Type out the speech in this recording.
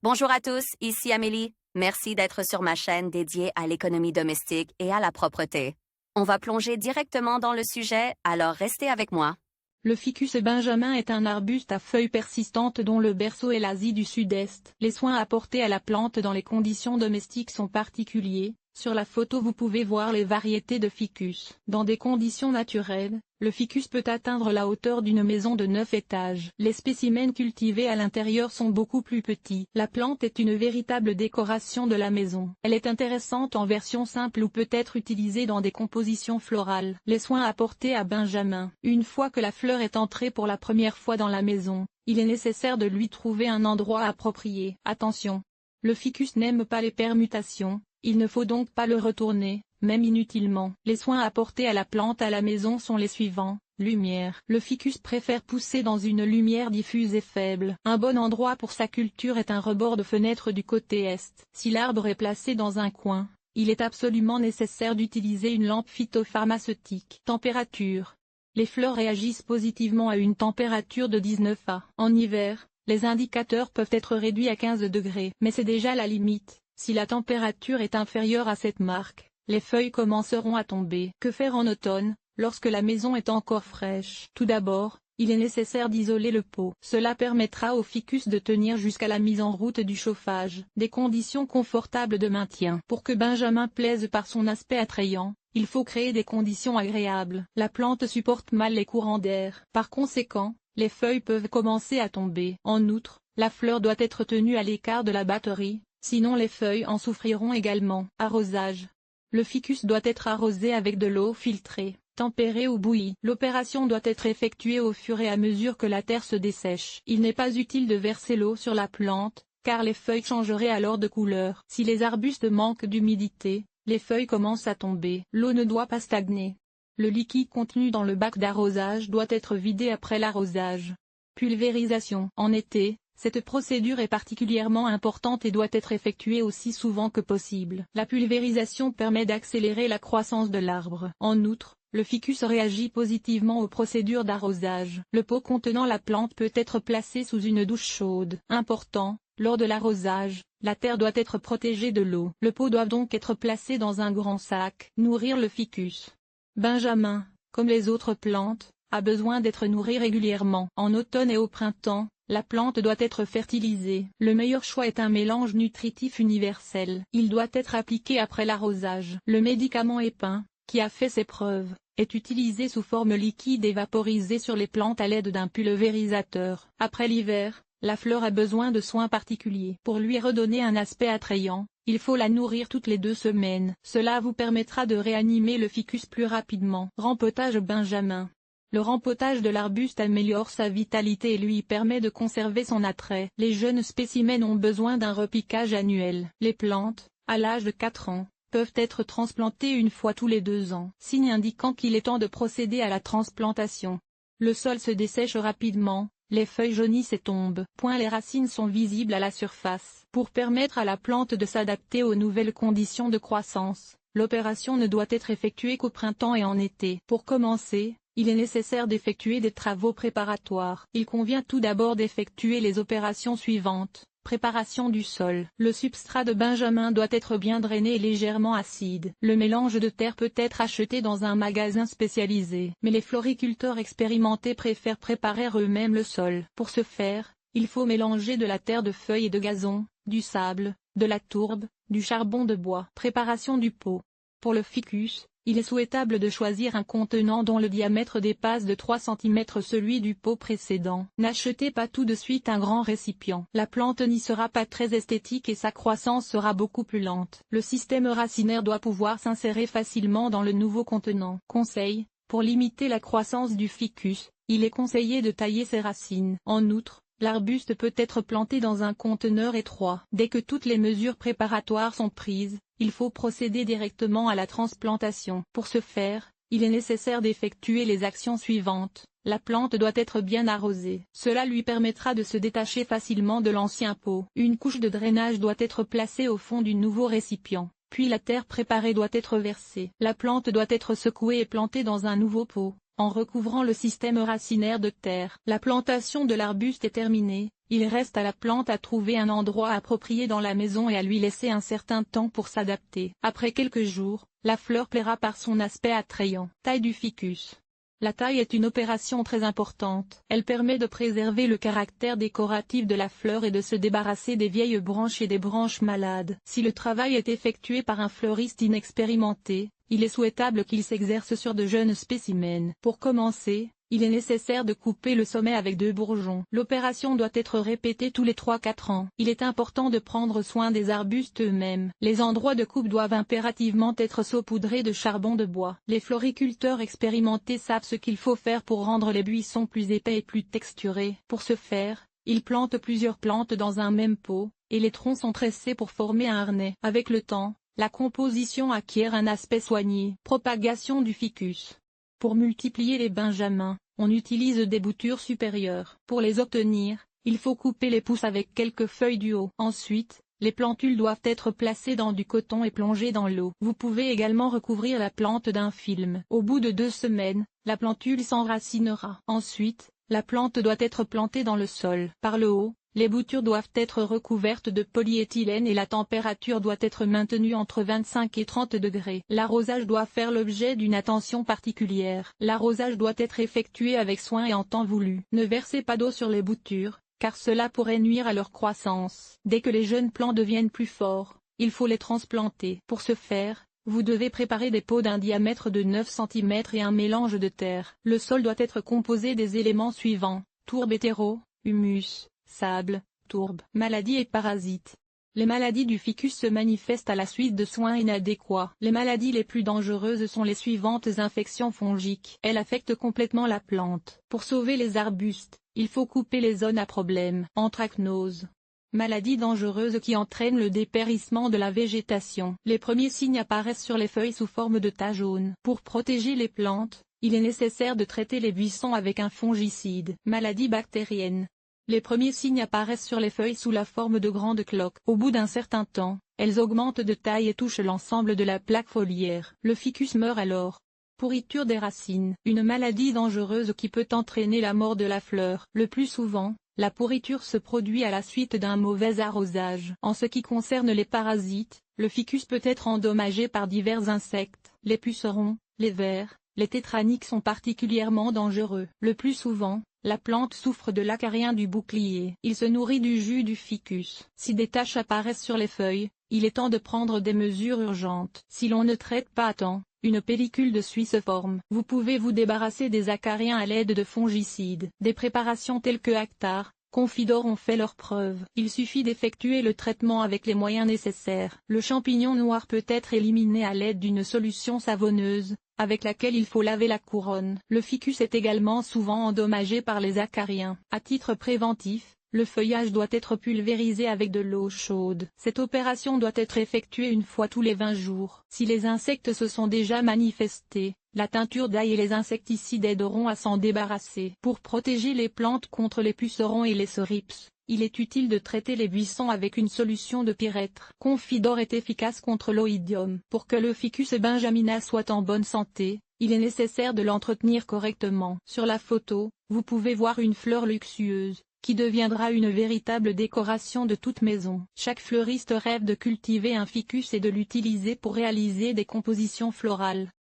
Bonjour à tous, ici Amélie. Merci d'être sur ma chaîne dédiée à l'économie domestique et à la propreté. On va plonger directement dans le sujet, alors restez avec moi. Le ficus benjamin est un arbuste à feuilles persistantes dont le berceau est l'Asie du Sud-Est. Les soins apportés à la plante dans les conditions domestiques sont particuliers. Sur la photo vous pouvez voir les variétés de ficus. Dans des conditions naturelles, le ficus peut atteindre la hauteur d'une maison de 9 étages. Les spécimens cultivés à l'intérieur sont beaucoup plus petits. La plante est une véritable décoration de la maison. Elle est intéressante en version simple ou peut être utilisée dans des compositions florales. Les soins apportés à Benjamin. Une fois que la fleur est entrée pour la première fois dans la maison, il est nécessaire de lui trouver un endroit approprié. Attention! Le ficus n'aime pas les permutations. Il ne faut donc pas le retourner, même inutilement. Les soins apportés à la plante à la maison sont les suivants. Lumière. Le ficus préfère pousser dans une lumière diffuse et faible. Un bon endroit pour sa culture est un rebord de fenêtre du côté est. Si l'arbre est placé dans un coin, il est absolument nécessaire d'utiliser une lampe phytopharmaceutique. Température. Les fleurs réagissent positivement à une température de 19 à. En hiver, les indicateurs peuvent être réduits à 15 degrés. Mais c'est déjà la limite. Si la température est inférieure à cette marque, les feuilles commenceront à tomber. Que faire en automne, lorsque la maison est encore fraîche? Tout d'abord, il est nécessaire d'isoler le pot. Cela permettra au ficus de tenir jusqu'à la mise en route du chauffage. Des conditions confortables de maintien. Pour que Benjamin plaise par son aspect attrayant, il faut créer des conditions agréables. La plante supporte mal les courants d'air. Par conséquent, les feuilles peuvent commencer à tomber. En outre, la fleur doit être tenue à l'écart de la batterie. Sinon les feuilles en souffriront également. Arrosage. Le ficus doit être arrosé avec de l'eau filtrée, tempérée ou bouillie. L'opération doit être effectuée au fur et à mesure que la terre se dessèche. Il n'est pas utile de verser l'eau sur la plante, car les feuilles changeraient alors de couleur. Si les arbustes manquent d'humidité, les feuilles commencent à tomber. L'eau ne doit pas stagner. Le liquide contenu dans le bac d'arrosage doit être vidé après l'arrosage. Pulvérisation. En été, cette procédure est particulièrement importante et doit être effectuée aussi souvent que possible. La pulvérisation permet d'accélérer la croissance de l'arbre. En outre, le ficus réagit positivement aux procédures d'arrosage. Le pot contenant la plante peut être placé sous une douche chaude. Important, lors de l'arrosage, la terre doit être protégée de l'eau. Le pot doit donc être placé dans un grand sac. Nourrir le ficus. Benjamin, comme les autres plantes, a besoin d'être nourri régulièrement. En automne et au printemps, la plante doit être fertilisée. Le meilleur choix est un mélange nutritif universel. Il doit être appliqué après l'arrosage. Le médicament épin, qui a fait ses preuves, est utilisé sous forme liquide et vaporisé sur les plantes à l'aide d'un pulvérisateur. Après l'hiver, la fleur a besoin de soins particuliers. Pour lui redonner un aspect attrayant, il faut la nourrir toutes les 2 semaines. Cela vous permettra de réanimer le ficus plus rapidement. Rempotage Benjamin. Le rempotage de l'arbuste améliore sa vitalité et lui permet de conserver son attrait. Les jeunes spécimens ont besoin d'un repiquage annuel. Les plantes, à l'âge de 4 ans, peuvent être transplantées une fois tous les 2 ans, signe indiquant qu'il est temps de procéder à la transplantation. Le sol se dessèche rapidement, les feuilles jaunissent et tombent. Les racines sont visibles à la surface. Pour permettre à la plante de s'adapter aux nouvelles conditions de croissance, l'opération ne doit être effectuée qu'au printemps et en été. Pour commencer, il est nécessaire d'effectuer des travaux préparatoires. Il convient tout d'abord d'effectuer les opérations suivantes. Préparation du sol. Le substrat de Benjamin doit être bien drainé et légèrement acide. Le mélange de terre peut être acheté dans un magasin spécialisé. Mais les floriculteurs expérimentés préfèrent préparer eux-mêmes le sol. Pour ce faire, il faut mélanger de la terre de feuilles et de gazon, du sable, de la tourbe, du charbon de bois. Préparation du pot. Pour le ficus, il est souhaitable de choisir un contenant dont le diamètre dépasse de 3 cm celui du pot précédent. N'achetez pas tout de suite un grand récipient. La plante n'y sera pas très esthétique et sa croissance sera beaucoup plus lente. Le système racinaire doit pouvoir s'insérer facilement dans le nouveau contenant. Conseil, pour limiter la croissance du ficus, il est conseillé de tailler ses racines. En outre, l'arbuste peut être planté dans un conteneur étroit. Dès que toutes les mesures préparatoires sont prises, il faut procéder directement à la transplantation. Pour ce faire, il est nécessaire d'effectuer les actions suivantes. La plante doit être bien arrosée. Cela lui permettra de se détacher facilement de l'ancien pot. Une couche de drainage doit être placée au fond du nouveau récipient. Puis la terre préparée doit être versée. La plante doit être secouée et plantée dans un nouveau pot, en recouvrant le système racinaire de terre. La plantation de l'arbuste est terminée. Il reste à la plante à trouver un endroit approprié dans la maison et à lui laisser un certain temps pour s'adapter. Après quelques jours, la fleur plaira par son aspect attrayant. Taille du ficus. La taille est une opération très importante. Elle permet de préserver le caractère décoratif de la fleur et de se débarrasser des vieilles branches et des branches malades. Si le travail est effectué par un fleuriste inexpérimenté, il est souhaitable qu'il s'exerce sur de jeunes spécimens. Pour commencer, il est nécessaire de couper le sommet avec 2 bourgeons. L'opération doit être répétée tous les 3-4 ans. Il est important de prendre soin des arbustes eux-mêmes. Les endroits de coupe doivent impérativement être saupoudrés de charbon de bois. Les floriculteurs expérimentés savent ce qu'il faut faire pour rendre les buissons plus épais et plus texturés. Pour ce faire, ils plantent plusieurs plantes dans un même pot, et les troncs sont tressés pour former un harnais. Avec le temps, la composition acquiert un aspect soigné. Propagation du ficus. Pour multiplier les benjamins, on utilise des boutures supérieures. Pour les obtenir, il faut couper les pousses avec quelques feuilles du haut. Ensuite, les plantules doivent être placées dans du coton et plongées dans l'eau. Vous pouvez également recouvrir la plante d'un film. Au bout de 2 semaines, la plantule s'enracinera. Ensuite, la plante doit être plantée dans le sol. Par le haut, les boutures doivent être recouvertes de polyéthylène et la température doit être maintenue entre 25 et 30 degrés. L'arrosage doit faire l'objet d'une attention particulière. L'arrosage doit être effectué avec soin et en temps voulu. Ne versez pas d'eau sur les boutures, car cela pourrait nuire à leur croissance. Dès que les jeunes plants deviennent plus forts, il faut les transplanter. Pour ce faire, vous devez préparer des pots d'un diamètre de 9 cm et un mélange de terre. Le sol doit être composé des éléments suivants: tourbe et terreau, humus, sable, tourbe. Maladies et parasites. Les maladies du ficus se manifestent à la suite de soins inadéquats. Les maladies les plus dangereuses sont les suivantes: infections fongiques. Elles affectent complètement la plante. Pour sauver les arbustes, il faut couper les zones à problème. Anthracnose. Maladie dangereuse qui entraîne le dépérissement de la végétation. Les premiers signes apparaissent sur les feuilles sous forme de tas jaunes. Pour protéger les plantes, il est nécessaire de traiter les buissons avec un fongicide. Maladie bactérienne. Les premiers signes apparaissent sur les feuilles sous la forme de grandes cloques. Au bout d'un certain temps, elles augmentent de taille et touchent l'ensemble de la plaque foliaire. Le ficus meurt alors. Pourriture des racines. Une maladie dangereuse qui peut entraîner la mort de la fleur. Le plus souvent, la pourriture se produit à la suite d'un mauvais arrosage. En ce qui concerne les parasites, le ficus peut être endommagé par divers insectes. Les pucerons, les vers, les tétraniques sont particulièrement dangereux. Le plus souvent, la plante souffre de l'acarien du bouclier. Il se nourrit du jus du ficus. Si des taches apparaissent sur les feuilles, il est temps de prendre des mesures urgentes. Si l'on ne traite pas à temps, une pellicule de suie se forme. Vous pouvez vous débarrasser des acariens à l'aide de fongicides. Des préparations telles que Actar, Confidor ont fait leurs preuves. Il suffit d'effectuer le traitement avec les moyens nécessaires. Le champignon noir peut être éliminé à l'aide d'une solution savonneuse, avec laquelle il faut laver la couronne. Le ficus est également souvent endommagé par les acariens. À titre préventif, le feuillage doit être pulvérisé avec de l'eau chaude. Cette opération doit être effectuée une fois tous les 20 jours. Si les insectes se sont déjà manifestés, la teinture d'ail et les insecticides aideront à s'en débarrasser. Pour protéger les plantes contre les pucerons et les cerips, il est utile de traiter les buissons avec une solution de pyrètre. Confidor est efficace contre l'oïdium. Pour que le ficus benjamina soit en bonne santé, il est nécessaire de l'entretenir correctement. Sur la photo, vous pouvez voir une fleur luxueuse, qui deviendra une véritable décoration de toute maison. Chaque fleuriste rêve de cultiver un ficus et de l'utiliser pour réaliser des compositions florales.